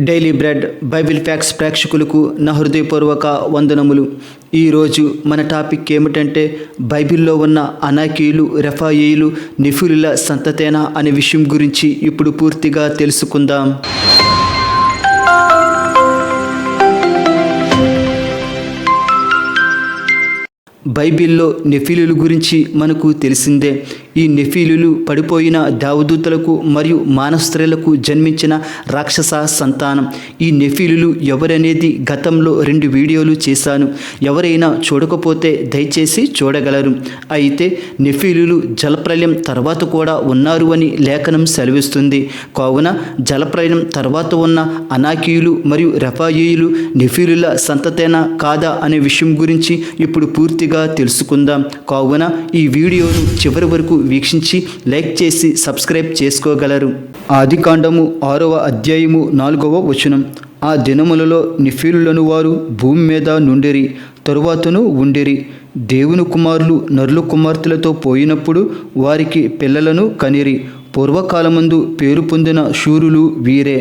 Daily bread Bible fax ప్రేక్షకులకు నా హృదయపూర్వక వందనములు. ఈరోజు మన టాపిక్ ఏమిటంటే బైబిల్లో ఉన్న అనాకీయులు, రెఫాయీయులు, నెఫీలుల సంతతేనా అనే విషయం గురించి ఇప్పుడు పూర్తిగా తెలుసుకుందాం. బైబిల్లో నెఫీలుల గురించి మనకు తెలిసిందే. ఈ నెఫీలులు పడిపోయిన దేవదూతలకు మరియు మానవ స్త్రీలకు జన్మించిన రాక్షస సంతానం. ఈ నెఫీలులు ఎవరనేది గతంలో 2 వీడియోలు చేశాను. ఎవరైనా చూడకపోతే దయచేసి చూడగలరు. అయితే నెఫీలులు జలప్రలయం తర్వాత కూడా ఉన్నారు అని లేఖనం సెలవిస్తుంది. కావున జలప్రలయం తర్వాత ఉన్న అనాకీయులు మరియు రెఫాయీయులు నెఫీలుల సంతతేనా కాదా అనే విషయం గురించి ఇప్పుడు పూర్తిగా తెలుసుకుందాం. కావున ఈ వీడియోను చివరి వరకు వీక్షించి లైక్ చేసి సబ్స్క్రైబ్ చేసుకోగలరు. ఆదికాండము 6వ అధ్యాయము 4వ వచనం. ఆ దినములలో నెఫీలులను వారు భూమి మీద నుండిరి, తరువాతను ఉండిరి. దేవుని కుమారులు నరుల కుమార్తెలతో పోయినప్పుడు వారికి పిల్లలను కనిరి. పూర్వకాలమందు పేరు పొందిన శూరులు వీరే.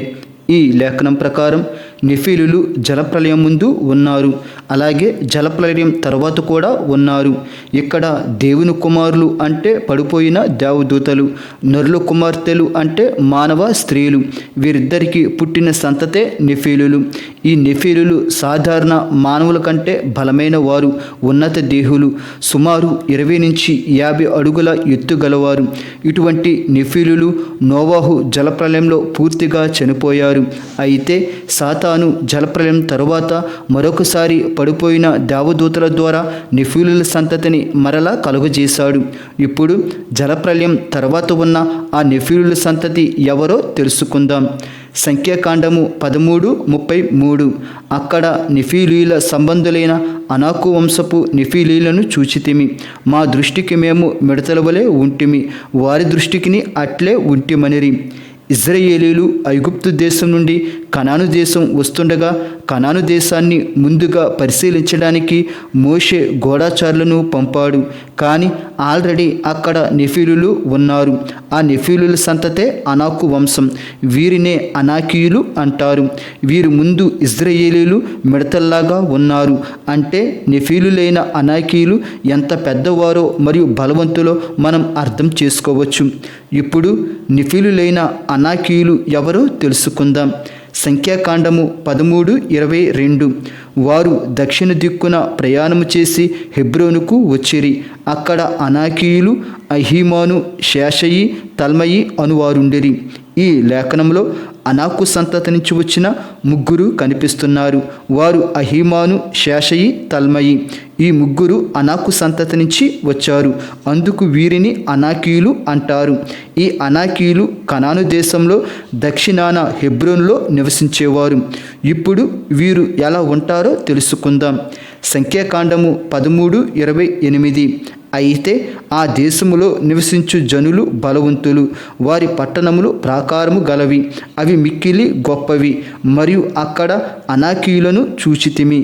ఈ లేఖనం ప్రకారం నెఫీలులు జలప్రలయం ముందు ఉన్నారు, అలాగే జలప్రలయం తర్వాత కూడా ఉన్నారు. ఇక్కడ దేవుని కుమారులు అంటే పడిపోయిన దేవదూతలు, నరుల కుమార్తెలు అంటే మానవ స్త్రీలు. వీరిద్దరికీ పుట్టిన సంతతే నెఫీలులు. ఈ నెఫీలులు సాధారణ మానవుల కంటే బలమైన వారు, ఉన్నత దేహులు, సుమారు 20 నుంచి 50 అడుగుల ఎత్తు గలవారు. ఇటువంటి నెఫీలులు నోవాహు జలప్రలయంలో పూర్తిగా చనిపోయారు. అయితే సాతాను జలప్రలయం తరువాత మరొకసారి పడిపోయిన దేవదూతల ద్వారా నెఫీలుల సంతతిని మరలా కలుగజేశాడు. ఇప్పుడు జలప్రలయం తర్వాత ఉన్న ఆ నెఫీలుల సంతతి ఎవరో తెలుసుకుందాం. సంఖ్యాకాండము 13:33. అక్కడ నెఫీలీల సంబంధులైన అనాకు వంశపు నెఫీలీలను చూచితిమి. మా దృష్టికి మేము మిడతల వలె ఉంటిమి, వారి దృష్టికిని అట్లే ఉంటిమనిరి. ఇజ్రాయేలీలు ఐగుప్తు దేశం నుండి కనాను దేశం వస్తుండగా కనాను దేశాన్ని ముందుగా పరిశీలించడానికి మోషే గూఢచారులను పంపాడు. కానీ ఆల్రెడీ అక్కడ నెఫీలులు ఉన్నారు. ఆ నెఫీలుల సంతతే అనాకు వంశం. వీరినే అనాకీయులు అంటారు. వీరి ముందు ఇజ్రాయేలీలు మిడతల్లాగా ఉన్నారు. అంటే నెఫీలులైన అనాకీయులు ఎంత పెద్దవారో మరియు బలవంతులో మనం అర్థం చేసుకోవచ్చు. ఇప్పుడు నెఫీలులైన అనాకీయులు ఎవరో తెలుసుకుందాం. సంఖ్యాకాండము 13:22. వారు దక్షిణ దిక్కున ప్రయాణము చేసి హెబ్రోనుకు వచ్చిరి. అక్కడ అనాకీయులు అహీమాను, షేషయి, తల్మయి అనువారుండిరి. ఈ లేఖనంలో అనాకు సంతతి నుంచి వచ్చిన 3 కనిపిస్తున్నారు. వారు అహీమాను, షేషయి, తల్మయి. ఈ 3 అనాకు సంతతి నుంచి వచ్చారు. అందుకు వీరిని అనాకీయులు అంటారు. ఈ అనాకీయులు కనాను దేశంలో దక్షిణాన హెబ్రోనులో నివసించేవారు. ఇప్పుడు వీరు ఎలా ఉంటారో తెలుసుకుందాం. సంఖ్యాకాండము 13:28. అయితే ఆ దేశములో నివసించు జనులు బలవంతులు, వారి పట్టణములు ప్రాకారము గలవి, అవి మిక్కిలి గొప్పవి, మరియు అక్కడ అనాకీయులను చూచితిమి.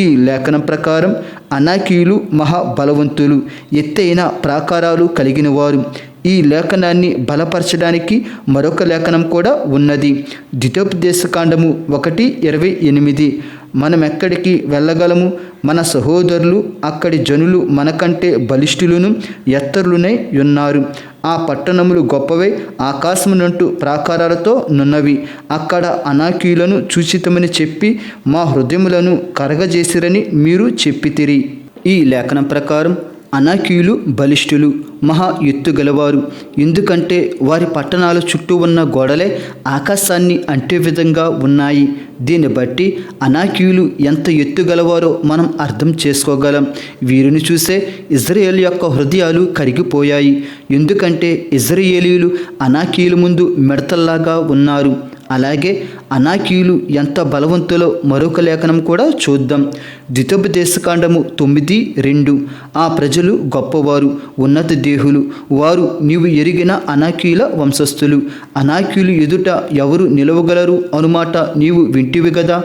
ఈ లేఖనం ప్రకారం అనాకీయులు మహాబలవంతులు, ఎత్తైన ప్రాకారాలు కలిగిన వారు. ఈ లేఖనాన్ని బలపరచడానికి మరొక లేఖనం కూడా ఉన్నది. ద్వితోపదేశకాండము 1:28. మనం ఎక్కడికి వెళ్ళగలము? మన సహోదరులు అక్కడి జనులు మనకంటే బలిష్ఠులను ఎత్తరులునై ఉన్నారు. ఆ పట్టణములు గొప్పవై ఆకాశమునంటూ ప్రాకారాలతో నున్నవి. అక్కడ అనాకీయులను చూచితమని చెప్పి మా హృదయములను కరగజేసిరని మీరు చెప్పితిరి. ఈ లేఖనం ప్రకారం అనాకీయులు బలిష్ఠులు, మహా ఎత్తుగలవారు. ఎందుకంటే వారి పట్టణాల చుట్టూ ఉన్న గోడలే ఆకాశాన్ని అంటే విధంగా ఉన్నాయి. దీన్ని బట్టి అనాకీయులు ఎంత ఎత్తుగలవారో మనం అర్థం చేసుకోగలం. వీరిని చూసే ఇజ్రాయేల్ యొక్క హృదయాలు కరిగిపోయాయి. ఎందుకంటే ఇజ్రాయేలీలు అనాకీయుల ముందు మిడతల్లాగా ఉన్నారు. అలాగే అనాకీయులు ఎంత బలవంతులో మరొక లేఖనం కూడా చూద్దాం. ద్వితోపదేశకాండము 9:2. ఆ ప్రజలు గొప్పవారు, ఉన్నత దేహులు, వారు నీవు ఎరిగిన అనాకీయుల వంశస్థులు. అనాకీయులు ఎదుట ఎవరు నిలవగలరు అనుమాట నీవు వింటివి గదా.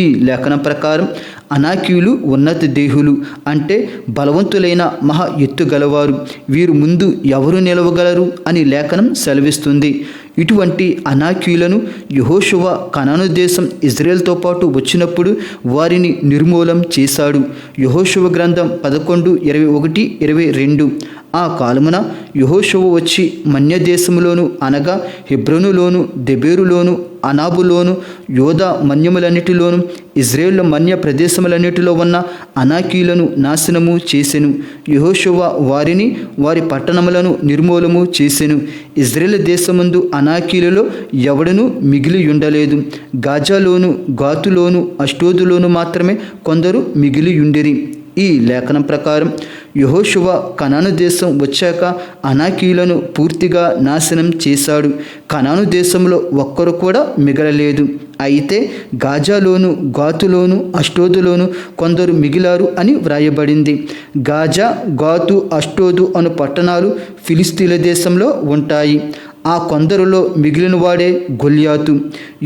ఈ లేఖనం ప్రకారం అనాకీయులు ఉన్నత దేహులు అంటే బలవంతులైన మహా ఎత్తుగలవారు, వీరు ముందు ఎవరు నిలవగలరు అని లేఖనం సెలవిస్తుంది. ఇటువంటి అనాకీయులను యెహోషువ కనాను దేశం ఇజ్రాయేల్తో పాటు వచ్చినప్పుడు వారిని నిర్మూలం చేశాడు. యెహోషువ గ్రంథం 11:21-22. ఆ కాలమున యెహోషువ వచ్చి మన్య దేశములోను అనగా హెబ్రోనులోను, దెబేరులోను, అనాబులోను, యోధా మన్యములన్నిటిలోను, ఇజ్రాయేలు మన్య ప్రదేశములన్నిటిలో ఉన్న అనాకీయులను నాశనము చేసెను. యెహోషువ వారిని వారి పట్టణములను నిర్మూలము చేసెను. ఇజ్రాయేల్ దేశమందు అనాకీయులలో ఎవడనూ మిగిలి ఉండలేదు. గాజాలోను, గాతులోను, అష్టోదులోను మాత్రమే కొందరు మిగిలి ఉండిరి. ఈ లేఖనం ప్రకారం యెహోషువ కనాను దేశం వచ్చాక అనాకీయులను పూర్తిగా నాశనం చేశాడు. కనాను దేశంలో ఒక్కరు కూడా మిగలలేదు. అయితే గాజాలోను, గాతులోను, అష్టోదులోను కొందరు మిగిలారు అని వ్రాయబడింది. గాజా, గాతు, అష్టోదు అను పట్టణాలు ఫిలిస్తీన్ల దేశంలో ఉంటాయి. ఆ కొందరులో మిగిలిన వాడే గొల్యాతు.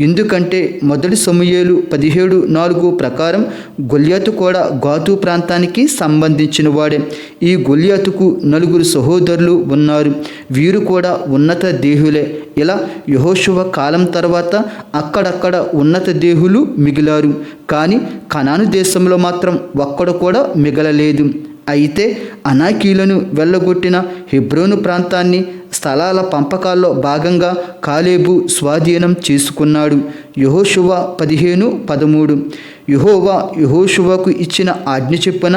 ఎందుకంటే మొదటి సమూయేలు 17:4 ప్రకారం గొల్యాతు కూడా గాతు ప్రాంతానికి సంబంధించిన వాడే. ఈ గొల్యాతుకు 4 సహోదరులు ఉన్నారు. వీరు కూడా ఉన్నత దేహులే. ఇలా యెహోషువ కాలం తర్వాత అక్కడక్కడ ఉన్నత దేహులు మిగిలారు. కానీ కనాను దేశంలో మాత్రం ఒక్కడు కూడా మిగలలేదు. అయితే అనాకీయులను వెళ్ళగొట్టిన హెబ్రోను ప్రాంతాన్ని స్థలాల పంపకాల్లో భాగంగా కాలేబు స్వాధీనం చేసుకున్నాడు. యెహోషువ 15:13. యెహోవా యెహోషువకు ఇచ్చిన ఆజ్ఞ చొప్పున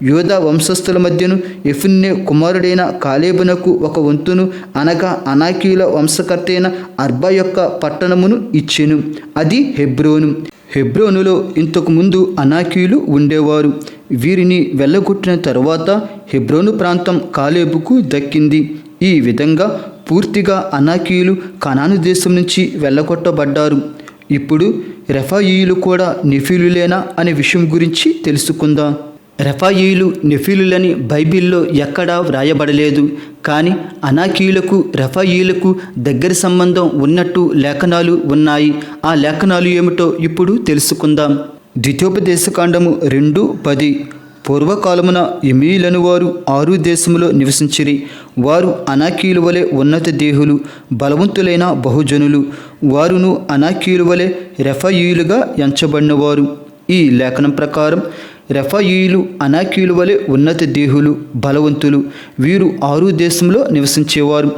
యోధా వంశస్థుల మధ్యను యెఫున్నె కుమారుడైన కాలేబునకు ఒక వంతును అనగా అనాకీయుల వంశకర్తైన అర్బా యొక్క పట్టణమును ఇచ్చెను. అది హెబ్రోను. హెబ్రోనులో ఇంతకుముందు అనాకీయులు ఉండేవారు. వీరిని వెళ్ళగొట్టిన తరువాత హెబ్రోను ప్రాంతం కాలేబుకు దక్కింది. ఈ విధంగా పూర్తిగా అనాకీయులు కనాను దేశం నుంచి వెళ్ళగొట్టబడ్డారు. ఇప్పుడు రెఫాయీయులు కూడా నెఫీలులేనా అనే విషయం గురించి తెలుసుకుందాం. రెఫాయీయులు నెఫీలులని బైబిల్లో ఎక్కడా వ్రాయబడలేదు. కానీ అనాకీయులకు రెఫాయీయులకు దగ్గర సంబంధం ఉన్నట్టు లేఖనాలు ఉన్నాయి. ఆ లేఖనాలు ఏమిటో ఇప్పుడు తెలుసుకుందాం. ద్వితీయోపదేశకాండము 2:10. పూర్వకాలమున ఎమీయులను వారు 6 దేశములో నివసించిరి. వారు అనాకీయుల వలె ఉన్నత దేహులు, బలవంతులైన బహుజనులు. వారును అనాకీయుల వలె రెఫాయీయులుగా ఎంచబడినవారు. ఈ లేఖనం ప్రకారం రెఫాయీయులు అనాకీయుల వలె ఉన్నత దేహులు, బలవంతులు. వీరు 6 దేశంలో నివసించేవారు.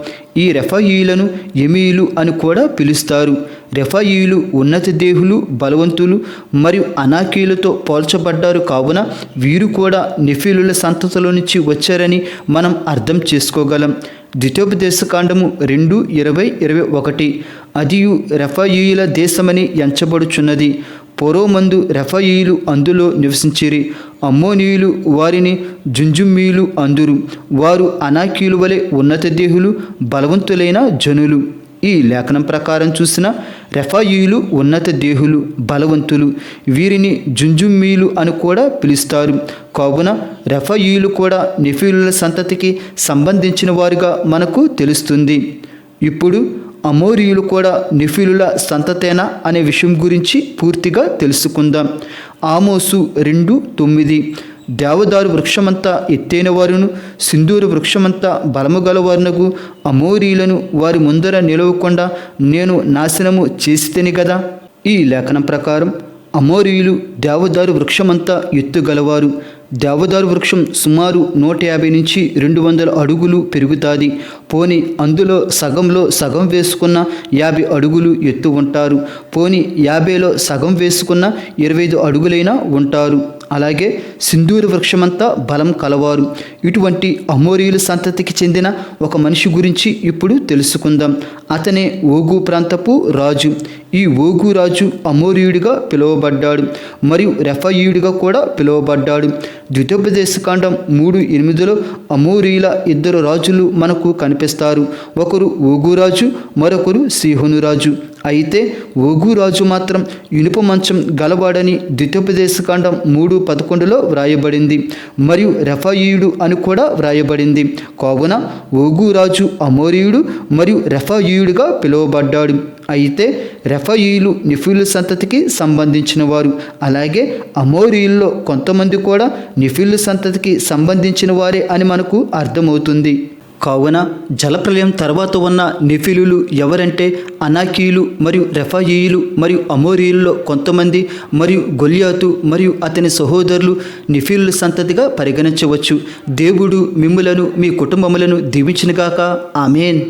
ఈ రెఫాయీయులను ఎమీయులు అని కూడా పిలుస్తారు. రెఫాయీయులు ఉన్నత దేహులు, బలవంతులు మరియు అనాకీయులతో పోల్చబడ్డారు. కావున వీరు కూడా నెఫీలుల సంతతిలో నుంచి వచ్చారని మనం అర్థం చేసుకోగలం. ద్వితీయోపదేశకాండము 2:20-21. అదియు రెఫాయీయుల దేశమని ఎంచబడుచున్నది. పూర్వమందు రెఫాయీయులు అందులో నివసించిరి. అమ్మోనీయులు వారిని జుంజుమ్మీయులు అందురు. వారు అనాకీయుల వలె ఉన్నత దేహులు, బలవంతులైన జనులు. ఈ లేఖనం ప్రకారం చూసిన రెఫాయీయులు ఉన్నత దేహులు, బలవంతులు. వీరిని జుంజుమ్మీయులు అని కూడా పిలుస్తారు. కావున రెఫాయీయులు కూడా నెఫీలుల సంతతికి సంబంధించిన వారుగా మనకు తెలుస్తుంది. ఇప్పుడు అమోరీయులు కూడా నెఫీలుల సంతతేనా అనే విషయం గురించి పూర్తిగా తెలుసుకుందాం. ఆమోసు 2:9. దేవదారు వృక్షమంతా ఎత్తైన వారును, సింధూర వృక్షమంతా బలము గలవారునకు అమోరీయులను వారి ముందర నిలవకుండా నేను నాశనము చేసితేని కదా. ఈ లేఖనం ప్రకారం అమోరీయులు దేవదారు వృక్షమంతా ఎత్తుగలవారు. దేవదారు వృక్షం సుమారు 150 నుంచి 200 అడుగులు పెరుగుతుంది. పోని అందులో సగంలో సగం వేసుకున్న 50 అడుగులు ఎత్తు ఉంటారు. పోని 50లో సగం వేసుకున్న 25 అడుగులైనా ఉంటారు. అలాగే సింధూర వృక్షమంతా బలం కలవారు. ఇటువంటి అమోరీయుల సంతతికి చెందిన ఒక మనిషి గురించి ఇప్పుడు తెలుసుకుందాం. అతనే ఓగు ప్రాంతపు రాజు. ఈ ఓగు రాజు అమోరీయుడిగా పిలువబడ్డాడు మరియు రెఫాయీయుడిగా కూడా పిలువబడ్డాడు. ద్వితీయోపదేశకాండం 3:8లో అమోరీయుల 2 రాజులు మనకు కనిపిస్తారు. ఒకరు ఓగు రాజు, మరొకరు సీహోను రాజు. అయితే ఓగు రాజు మాత్రం ఇనుప మంచం గలవాడని ద్వితీయోపదేశకాండం 3:11లో వ్రాయబడింది మరియు రెఫాయీయుడు అని కూడా వ్రాయబడింది. కావున ఓగు రాజు అమోరీయుడు మరియు రెఫాయీయుడిగా పిలువబడ్డాడు. అయితే రెఫాయీలు నెఫీలు సంతతికి సంబంధించిన వారు, అలాగే అమోరీయుల్లో కొంతమంది కూడా నెఫీలు సంతతికి సంబంధించిన వారే అని మనకు అర్థమవుతుంది. కావున జలప్రలయం తర్వాత ఉన్న నెఫీలులు ఎవరంటే అనాకీయులు మరియు రెఫాయీయులు మరియు అమోరీయుల్లో కొంతమంది మరియు గొల్యాతు మరియు అతని సహోదరులు నెఫీలుల సంతతిగా పరిగణించవచ్చు. దేవుడు మిమ్ములను మీ కుటుంబములను దీవించునుగాక. ఆమేన్.